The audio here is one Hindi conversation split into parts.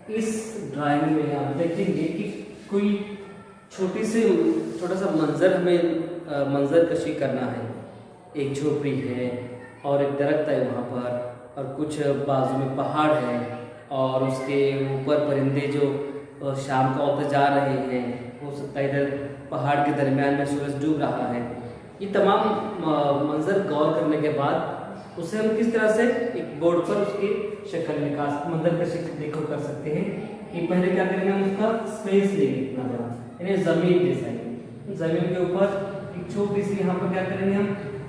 इस ड्राइंग में आप देखेंगे कि कोई छोटा सा मंजर हमें मंजर कशी करना है। एक झोपड़ी है और एक दरख्त है वहाँ पर, और कुछ बाजू में पहाड़ है, और उसके ऊपर परिंदे जो शाम को होते जा रहे हैं। हो सकता है इधर पहाड़ के दरमियान में सूरज डूब रहा है। ये तमाम मंजर गौर करने के बाद उसे हम किस तरह से एक बोर्ड पर उसकी शक्ल निकाल मंजर का शक्ल देखो कर सकते हैं। कि पहले क्या करेंगे, हम उसका स्पेस लेंगे इतना बड़ा, यानी ज़मीन जैसा है। ज़मीन के ऊपर एक छोटी सी यहाँ पर क्या करेंगे, हम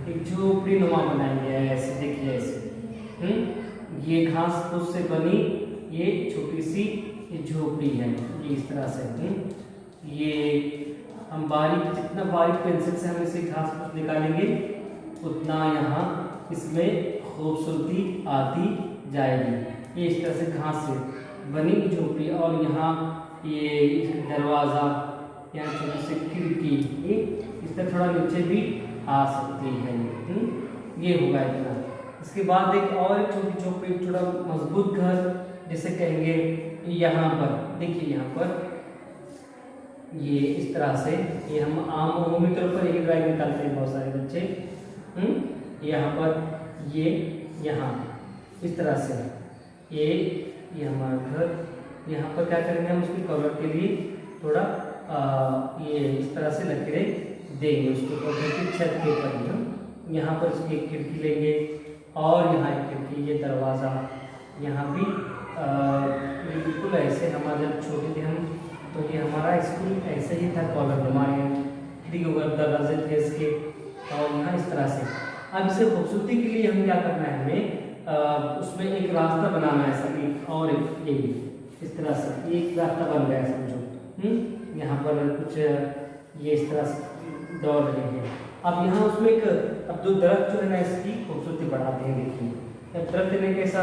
एक झोपड़ी नुमा बनाएंगे। ऐसे देखिए, ऐसे ये घास फूस से बनी ये छोटी सी ये झोपड़ी है, ये इस तरह से। ये हम बारीक, जितना बारीक पेंसिल से हम इसे घास फूस निकालेंगे उतना यहाँ इसमें खूबसूरती आती जाएगी। ये इस तरह से घास से बनी झोपड़ी, और यहाँ ये दरवाज़ा, यहाँ छोटी सी खिड़की, इस तरह थोड़ा नीचे भी आ सकती है। ये होगा इतना। इसके बाद एक और एक छोटी झोपड़ी, थोड़ा मजबूत घर जैसे कहेंगे, यहाँ पर देखिए, यहाँ पर ये इस तरह से, ये हम आम अमूमी तौर पर यही ड्राइंग निकालते हैं बहुत सारे बच्चे। यहाँ पर ये यहाँ इस तरह से ये हमारा घर। यहाँ पर क्या करेंगे, हम उसकी कवर के लिए थोड़ा ये इस तरह से लकीरें देंगे उसको, की छत के ऊपर ही हम यहाँ पर उसकी एक खिड़की लेंगे, और यहाँ एक खिड़की, ये दरवाज़ा, यहाँ भी ये बिल्कुल ऐसे। हमारा जब छोटे थे हम, तो ये हमारा स्कूल ऐसे ही था, कॉलम हमारे खिड़की वगैरह दरवाजे थे इसके, और यहाँ इस तरह से। अब इसे खूबसूरती के लिए हम क्या करना है, हमें उसमें एक रास्ता बनाना है सभी, और ये भी इस तरह से एक रास्ता बन गया समझो। यहाँ पर कुछ ये इस तरह से दौड़ रहे हैं। अब यहाँ उसमें एक, अब दो दरख्त जो है ना, इसकी खूबसूरती बढ़ाते हैं। देखिए दरख्त ने कैसा,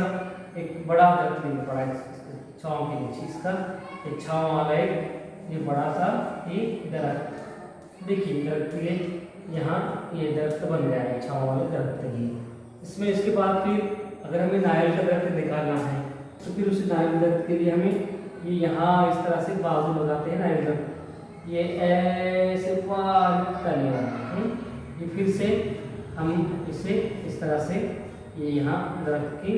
एक बड़ा दरख्त लेना पड़ा है छाँव के नीचे, इसका एक छाँव वाला एक ये बड़ा सा ये दरख्त। देखिए दरख्त ये यहाँ ये दरख्त बन गया है, छाँव वाला दरख्त है। इसमें इसके बाद फिर अगर हमें नारियल का दरख्त निकालना है, तो फिर उस नारियल दरख्त के लिए हमें ये यहाँ इस तरह से बाजू लगाते हैं नारियल दरख्त, ये ऐसे तने वाला। ये फिर से हम इसे इस तरह से ये यहाँ दरख्त की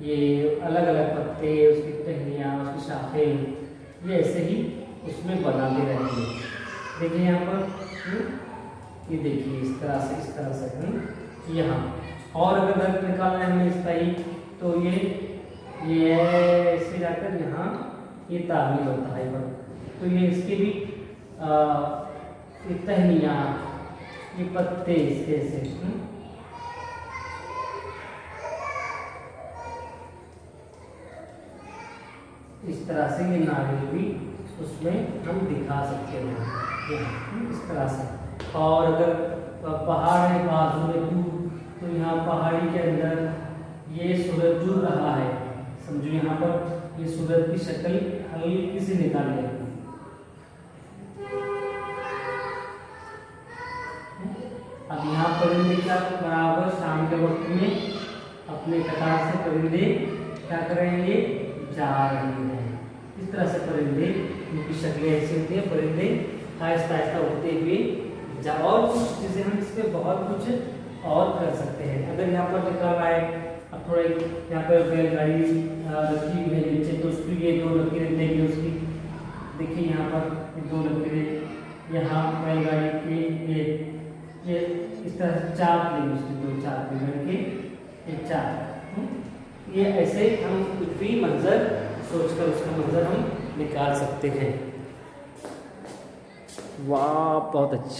ये अलग अलग पत्ते, उसकी टहनियाँ, उसकी शाखें, ये ऐसे ही उसमें बनाते रहेंगे। देखिए यहाँ पर ये देखिए इस तरह से यहाँ। और अगर दरख्त निकालना है हमें इसका ही, तो ये ऐसे जाकर यहाँ ये तामील होता है पर, तो ये इसके भी ये टहनियाँ, ये पत्ते इसके से इस तरह से ये नारियल भी उसमें हम दिखा सकते हैं इस तरह से। और अगर पहाड़ है बाजू में दूर, तो यहाँ पहाड़ी के अंदर ये सूरज डूब रहा है, समझो यहाँ पर ये सूरज की शक्ल हल्की सी निकाल लें। अब यहाँ परिंदे क्या बराबर शाम के वक्त में अपने कतार से परिंदे क्या कर रहे हैं, जा रहे हैं। इस तरह से परिंदे, उनकी शक्लें ऐसी होती है, परिंदे आहिस्ता आहिस्ता उड़ते हुए जा। और कुछ चीज़ें हम इसमें बहुत कुछ और कर सकते हैं। अगर यहाँ पर निकल रहा है, अब थोड़ा यहाँ पर बैलगाड़ी रखी हुई है नीचे, तो उसकी ये दो लकीरें देंगे उसकी। देखिए यहाँ पर दो लकीरें, यहाँ बैलगाड़ी की ये इस तरह चाप लेंगे, उसकी दो चाप लेंगे, एक चाप। ये ऐसे हम कुछ भी मंजर सोचकर उसका मंजर हम निकाल सकते हैं। वाह, बहुत अच्छा।